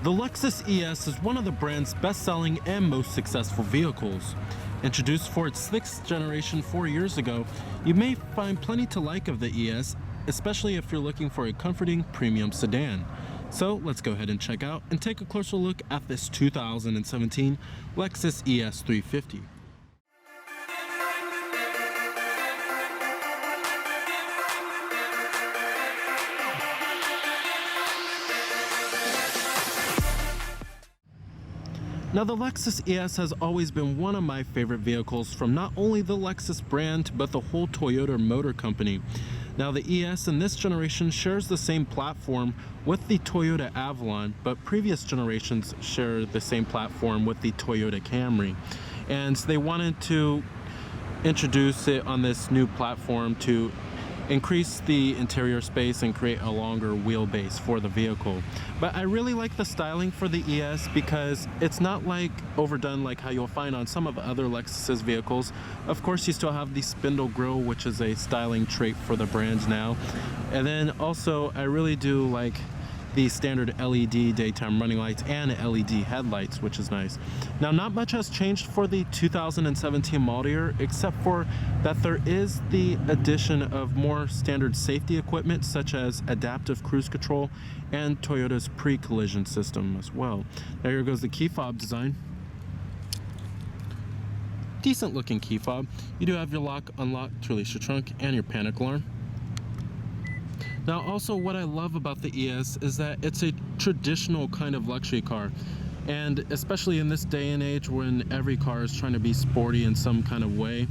The Lexus ES is one of the brand's best-selling and most successful vehicles. Introduced for its 6th generation 4 years ago, you may find plenty to like of the ES, especially if you're looking for a comforting premium sedan. So let's go ahead and check out and take a closer look at this 2017 Lexus ES350. Now, the Lexus ES has always been one of my favorite vehicles from not only the Lexus brand, but the whole Toyota Motor Company. Now, the ES in this generation shares the same platform with the Toyota Avalon, but previous generations share the same platform with the Toyota Camry. And they wanted to introduce it on this new platform to increase the interior space and create a longer wheelbase for the vehicle. But I really like the styling for the ES because it's not like overdone like how you'll find on some of the other Lexus's vehicles. Of course, you still have the spindle grille, which is a styling trait for the brand now. And then also, I really do like the standard LED daytime running lights and LED headlights, which is nice. Now, not much has changed for the 2017 model year, except for that there is the addition of more standard safety equipment, such as adaptive cruise control and Toyota's pre-collision system as well. Now, here goes the key fob design. Decent looking key fob. You do have your lock, unlock to release your trunk, and your panic alarm. Now, also what I love about the ES is that it's a traditional kind of luxury car, and especially in this day and age when every car is trying to be sporty in some kind of way,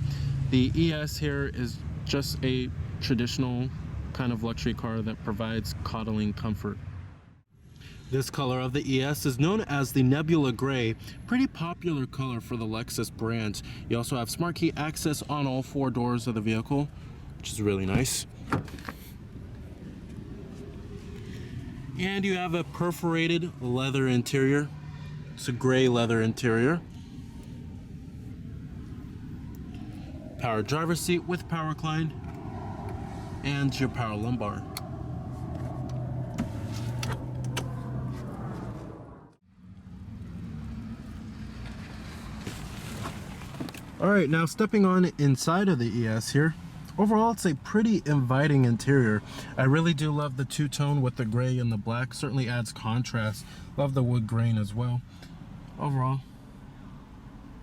the ES here is just a traditional kind of luxury car that provides coddling comfort. This color of the ES is known as the Nebula Gray, pretty popular color for the Lexus brand. You also have smart key access on all 4 doors of the vehicle, which is really nice. And you have a perforated leather interior. It's a gray leather interior. Power driver's seat with power recline and your power lumbar. All right, now stepping on inside of the ES here. Overall, it's a pretty inviting interior. I really do love the two-tone with the gray and the black. Certainly adds contrast. Love the wood grain as well. Overall,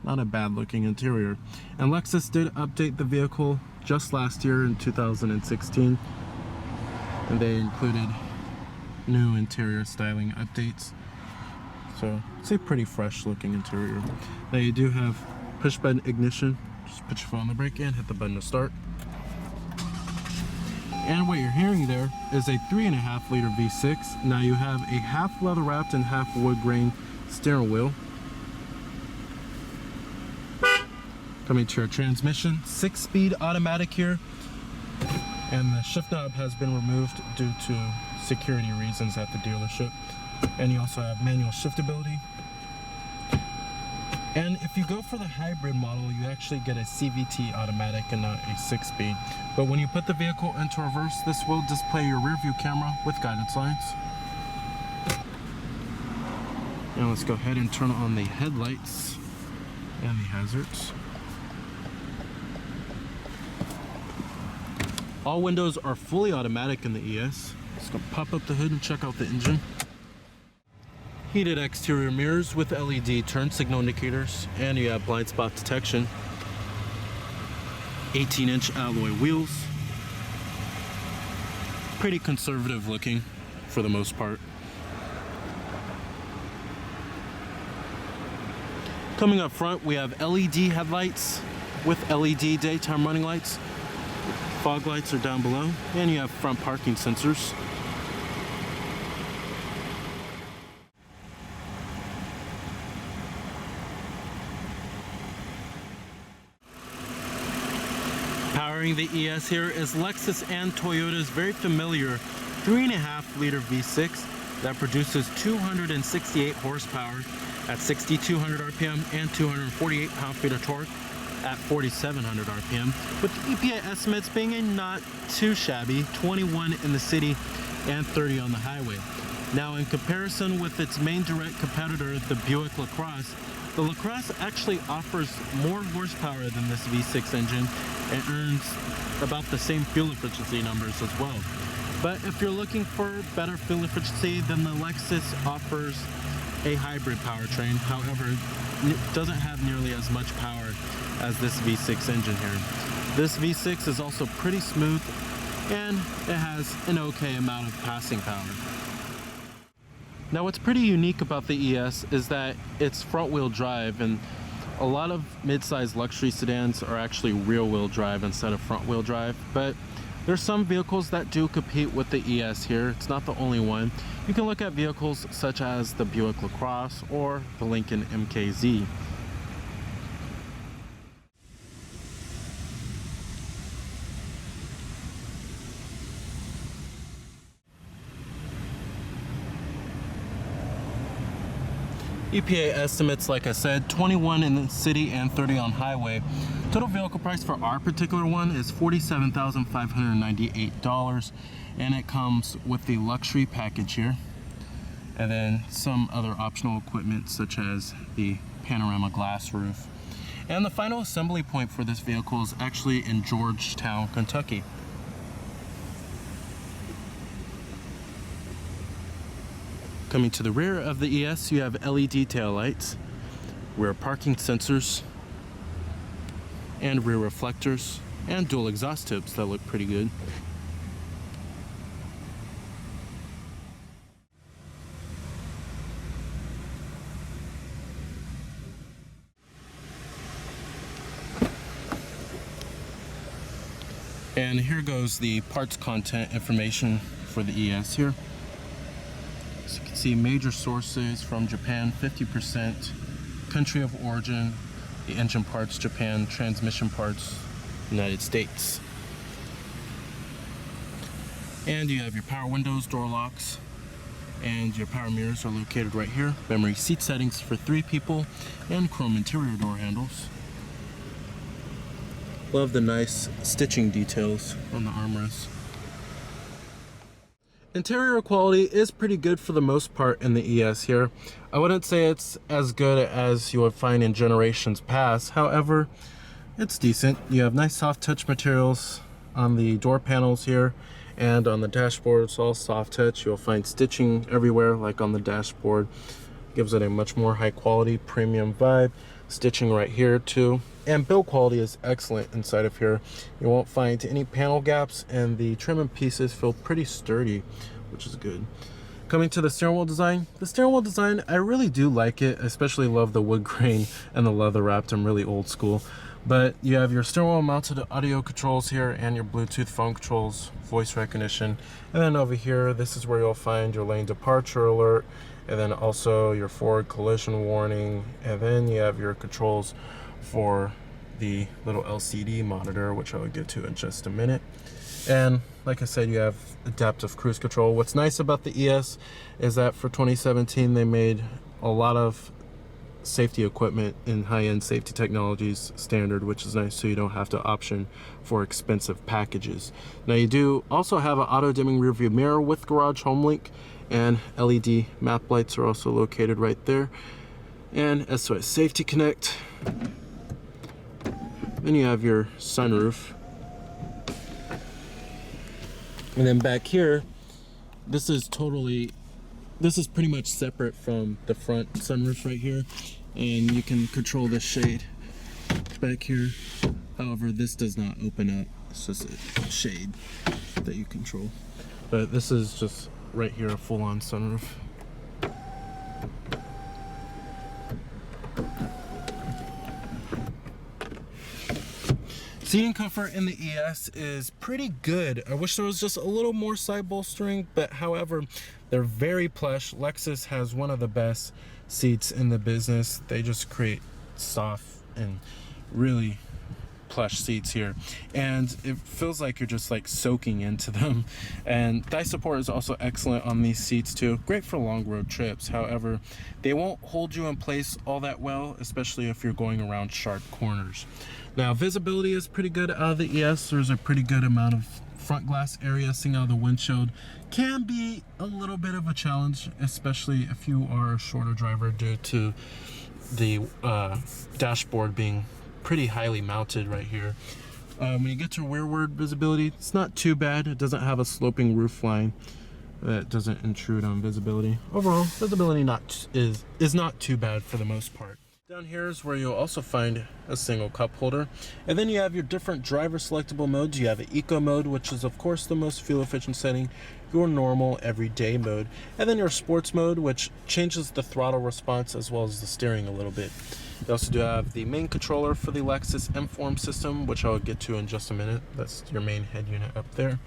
not a bad looking interior. And Lexus did update the vehicle just last year in 2016. And they included new interior styling updates. So it's a pretty fresh looking interior. Now you do have push button ignition. Just put your foot on the brake and hit the button to start. And what you're hearing there is a 3.5 liter V6. Now you have a half leather wrapped and half wood grain steering wheel. Coming to your transmission, 6-speed automatic here. And the shift knob has been removed due to security reasons at the dealership. And you also have manual shiftability. And if you go for the hybrid model, you actually get a CVT automatic and not a 6-speed. But when you put the vehicle into reverse, this will display your rear view camera with guidance lines. Now let's go ahead and turn on the headlights and the hazards. All windows are fully automatic in the ES. Let's go pop up the hood and check out the engine. Heated exterior mirrors with LED turn signal indicators, and you have blind spot detection. 18-inch alloy wheels. Pretty conservative looking for the most part. Coming up front, we have LED headlights with LED daytime running lights. Fog lights are down below, and you have front parking sensors. Powering the ES here is Lexus and Toyota's very familiar 3.5 liter V6 that produces 268 horsepower at 6,200 RPM and 248 pound-feet of torque at 4,700 RPM, with the EPA estimates being a not too shabby 21 in the city and 30 on the highway. Now, in comparison with its main direct competitor, the Buick LaCrosse, the LaCrosse actually offers more horsepower than this V6 engine and earns about the same fuel efficiency numbers as well. But if you're looking for better fuel efficiency, then the Lexus offers a hybrid powertrain. However, it doesn't have nearly as much power as this V6 engine here. This V6 is also pretty smooth, and it has an okay amount of passing power. Now, what's pretty unique about the ES is that it's front-wheel drive, and a lot of mid-size luxury sedans are actually rear-wheel drive instead of front-wheel drive. But there's some vehicles that do compete with the ES here. It's not the only one. You can look at vehicles such as the Buick LaCrosse or the Lincoln MKZ. EPA estimates, like I said, 21 in the city and 30 on highway. Total vehicle price for our particular one is $47,598, and it comes with the luxury package here, and then some other optional equipment such as the panorama glass roof. And the final assembly point for this vehicle is actually in Georgetown, Kentucky. Coming to the rear of the ES, you have LED taillights, rear parking sensors, and rear reflectors, and dual exhaust tips that look pretty good. And here goes the parts content information for the ES here. So you can see major sources from Japan, 50%, country of origin, the engine parts, Japan, transmission parts, United States. And you have your power windows, door locks, and your power mirrors are located right here. Memory seat settings for 3 people, and chrome interior door handles. Love the nice stitching details on the armrests. Interior quality is pretty good for the most part in the ES here. I wouldn't say it's as good as you would find in generations past. However, it's decent. You have nice soft touch materials on the door panels here, and on the dashboard it's all soft touch. You'll find stitching everywhere, like on the dashboard. Gives it a much more high quality premium vibe. Stitching right here too. And build quality is excellent inside of here. You won't find any panel gaps, and the trim and pieces feel pretty sturdy, which is good. Coming to the steering wheel design. The steering wheel design, I really do like it. I especially love the wood grain and the leather wrapped. I'm really old school. But you have your steering wheel mounted audio controls here, and your Bluetooth phone controls, voice recognition. And then over here, this is where you'll find your lane departure alert, and then also your forward collision warning. And then you have your controls for the little LCD monitor, which I'll get to in just a minute. And like I said, you have adaptive cruise control. What's nice about the ES is that for 2017 they made a lot of safety equipment in high-end safety technologies standard, which is nice, so you don't have to option for expensive packages. Now, you do also have an auto-dimming rear view mirror with garage home link, and LED map lights are also located right there, and SOS Safety Connect. Then you have your sunroof. And then back here, this is pretty much separate from the front sunroof right here. And you can control the shade back here. However, this does not open up. It's just a shade that you control. But this is just right here, a full-on sunroof. Seating comfort in the ES is pretty good. I wish there was just a little more side bolstering, but however, they're very plush. Lexus has one of the best seats in the business. They just create soft and really plush seats here, and it feels like you're just like soaking into them. And thigh support is also excellent on these seats too. Great for long road trips. However, they won't hold you in place all that well, especially if you're going around sharp corners. Now, visibility is pretty good out of the ES. There's a pretty good amount of front glass area, seeing out the windshield can be a little bit of a challenge, especially if you are a shorter driver due to the dashboard being pretty highly mounted right here. When you get to rearward visibility, it's not too bad. It doesn't have a sloping roof line that doesn't intrude on visibility. Overall, visibility is not too bad for the most part. Down here is where you'll also find a single cup holder. And then you have your different driver selectable modes. You have an eco mode, which is of course the most fuel efficient setting, your normal everyday mode, and then your sports mode, which changes the throttle response as well as the steering a little bit. You also do have the main controller for the Lexus Inform system, which I'll get to in just a minute. That's your main head unit up there.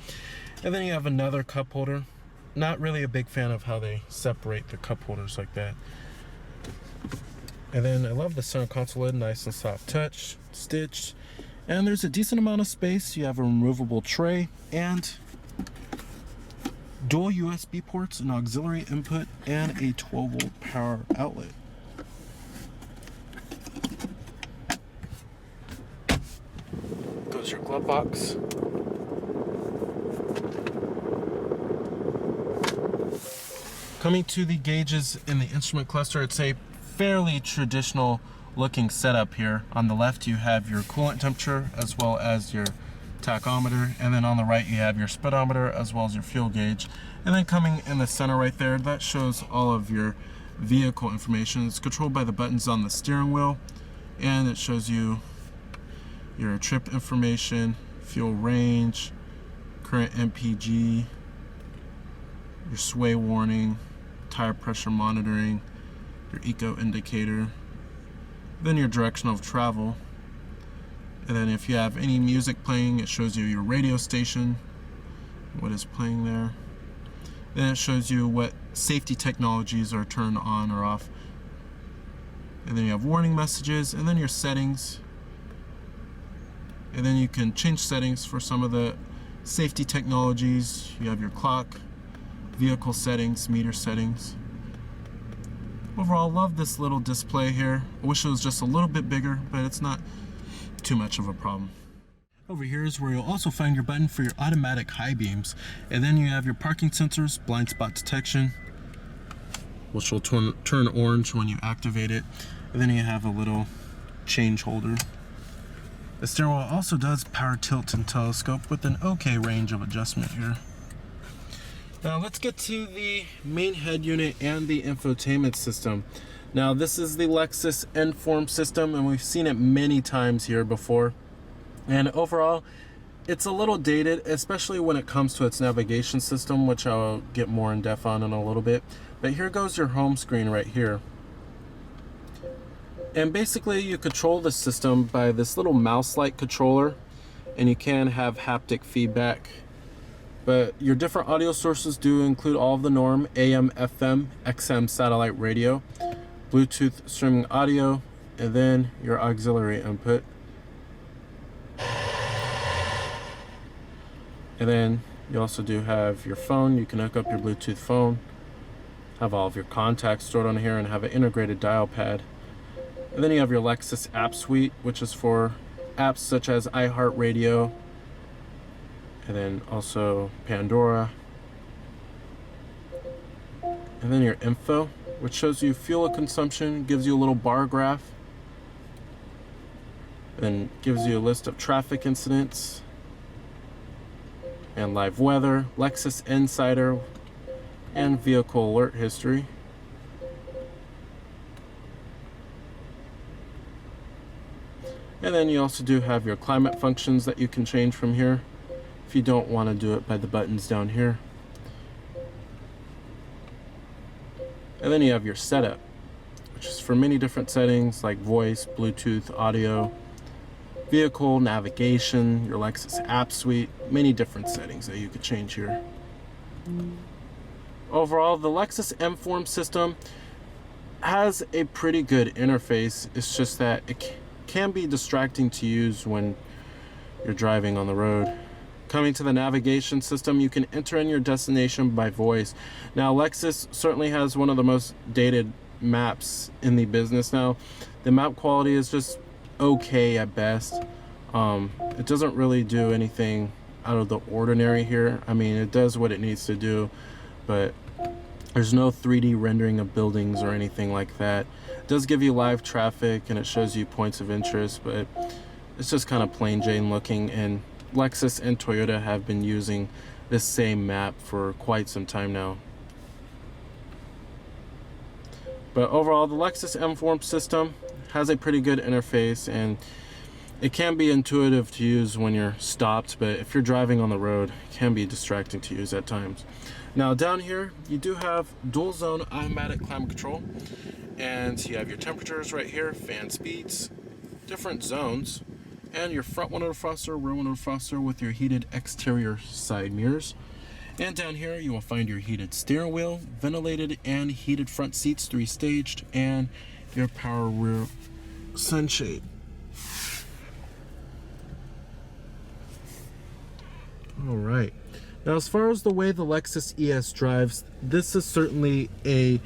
And then you have another cup holder. Not really a big fan of how they separate the cup holders like that. And then I love the center console lid, nice and soft touch, stitched. And there's a decent amount of space. You have a removable tray and dual USB ports, an auxiliary input, and a 12-volt power outlet. Goes your glove box. Coming to the gauges in the instrument cluster, it's a fairly traditional looking setup here. On the left you have your coolant temperature as well as your tachometer, and then on the right you have your speedometer as well as your fuel gauge. And then coming in the center right there, that shows all of your vehicle information. It's controlled by the buttons on the steering wheel, and it shows you your trip information, fuel range, current MPG, your sway warning, tire pressure monitoring, your eco indicator, then your direction of travel. And then if you have any music playing, it shows you your radio station, what is playing there. Then it shows you what safety technologies are turned on or off. And then you have warning messages, and then your settings. And then you can change settings for some of the safety technologies. You have your clock, vehicle settings, meter settings. Overall, love this little display here. I wish it was just a little bit bigger, but it's not too much of a problem. Over here is where you'll also find your button for your automatic high beams. And then you have your parking sensors, blind spot detection, which will turn orange when you activate it. And then you have a little change holder. The steering wheel also does power tilt and telescope with an okay range of adjustment here. Now let's get to the main head unit and the infotainment system. Now this is the Lexus Inform system, and we've seen it many times here before. And overall, it's a little dated, especially when it comes to its navigation system, which I'll get more in depth on in a little bit. But here goes your home screen right here. And basically you control the system by this little mouse-like controller, and you can have haptic feedback. But your different audio sources do include all of the norm: AM, FM, XM satellite radio, Bluetooth streaming audio, and then your auxiliary input. And then you also do have your phone. You can hook up your Bluetooth phone, have all of your contacts stored on here, and have an integrated dial pad. And then you have your Lexus app suite, which is for apps such as iHeartRadio, and then also Pandora. And then your info, which shows you fuel consumption, gives you a little bar graph, and gives you a list of traffic incidents and live weather, Lexus Insider, and vehicle alert history. And then you also do have your climate functions that you can change from here if you don't want to do it by the buttons down here. And then you have your setup, which is for many different settings like voice, Bluetooth, audio, vehicle, navigation, your Lexus app suite, many different settings that you could change here. Overall, the Lexus Inform system has a pretty good interface. It's just that it can be distracting to use when you're driving on the road. Coming to the navigation system, you can enter in your destination by voice. Now, Lexus certainly has one of the most dated maps in the business now. The map quality is just okay at best. It doesn't really do anything out of the ordinary here. I mean, it does what it needs to do, but there's no 3D rendering of buildings or anything like that. It does give you live traffic and it shows you points of interest, but it's just kind of plain Jane looking, and Lexus and Toyota have been using this same map for quite some time now. But overall, the Lexus M-Form system has a pretty good interface, and it can be intuitive to use when you're stopped, but if you're driving on the road, it can be distracting to use at times. Now down here, you do have dual zone automatic climate control, and you have your temperatures right here, fan speeds, different zones, and your front window defroster, rear window defroster with your heated exterior side mirrors. And down here you will find your heated steering wheel, ventilated and heated front seats, 3-staged, and your power rear sunshade. All right. Now, as far as the way the Lexus ES drives, this is certainly a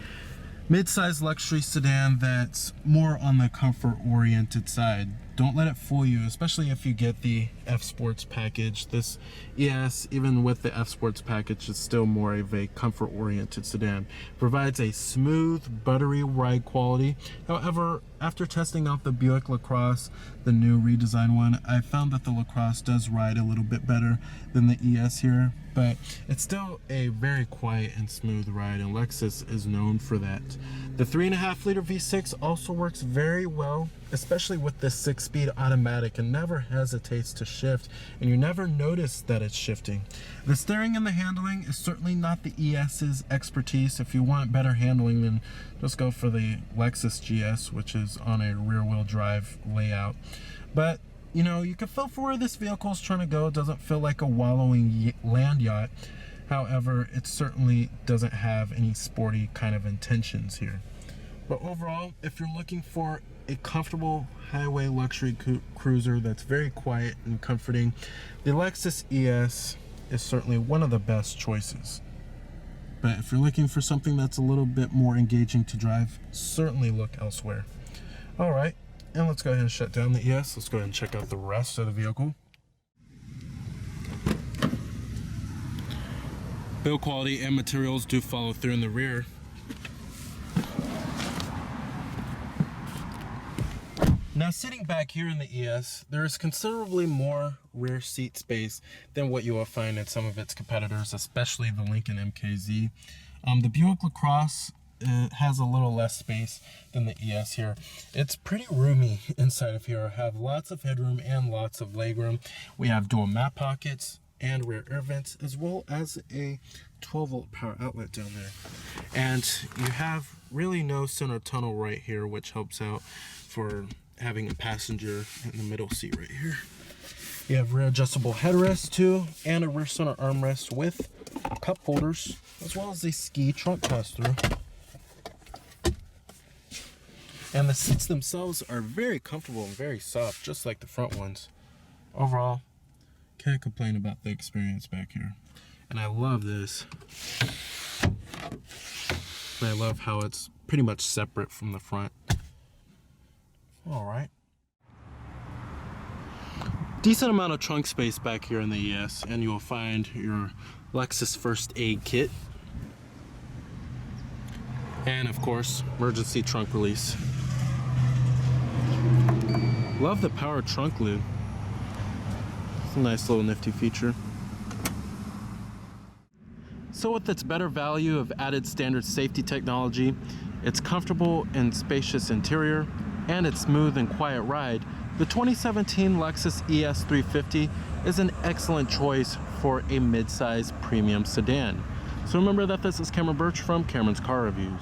mid-size luxury sedan that's more on the comfort-oriented side. Don't let it fool you, especially if you get the F Sports package. This ES, even with the F Sports package, is still more of a comfort-oriented sedan. Provides a smooth, buttery ride quality. However, after testing out the Buick LaCrosse, the new redesigned one, I found that the LaCrosse does ride a little bit better than the ES here, but it's still a very quiet and smooth ride, and Lexus is known for that. The 3.5-liter V6 also works very well, especially with this 6-speed automatic, and never hesitates to shift, and you never notice that it's shifting. The steering and the handling is certainly not the ES's expertise. If you want better handling, then just go for the Lexus GS, which is on a rear-wheel drive layout. But you know, you can feel for where this vehicle is trying to go. It doesn't feel like a wallowing land yacht. However, it certainly doesn't have any sporty kind of intentions here. But overall, if you're looking for a comfortable highway luxury cruiser that's very quiet and comforting, the Lexus ES is certainly one of the best choices. But if you're looking for something that's a little bit more engaging to drive, certainly look elsewhere. All right, and let's go ahead and shut down the ES. Let's go ahead and check out the rest of the vehicle. Build quality and materials do follow through in the rear. Now, sitting back here in the ES, there is considerably more rear seat space than what you will find in some of its competitors, especially the Lincoln MKZ. The Buick LaCrosse has a little less space than the ES here. It's pretty roomy inside of here. I have lots of headroom and lots of legroom. We have dual map pockets and rear air vents, as well as a 12-volt power outlet down there. And you have really no center tunnel right here, which helps out for having a passenger in the middle seat right here. You have rear adjustable headrest too, and a rear center armrest with cup holders, as well as a ski trunk pass-through. And the seats themselves are very comfortable and very soft, just like the front ones. Overall, can't complain about the experience back here. And I love this. And I love how it's pretty much separate from the front. All right. Decent amount of trunk space back here in the ES, and you will find your Lexus first aid kit. And of course, emergency trunk release. Love the power trunk lid. It's a nice little nifty feature. So with its better value of added standard safety technology, its comfortable and spacious interior, and its smooth and quiet ride, the 2017 Lexus ES350 is an excellent choice for a mid-size premium sedan. So remember that this is Cameron Birch from Cameron's Car Reviews.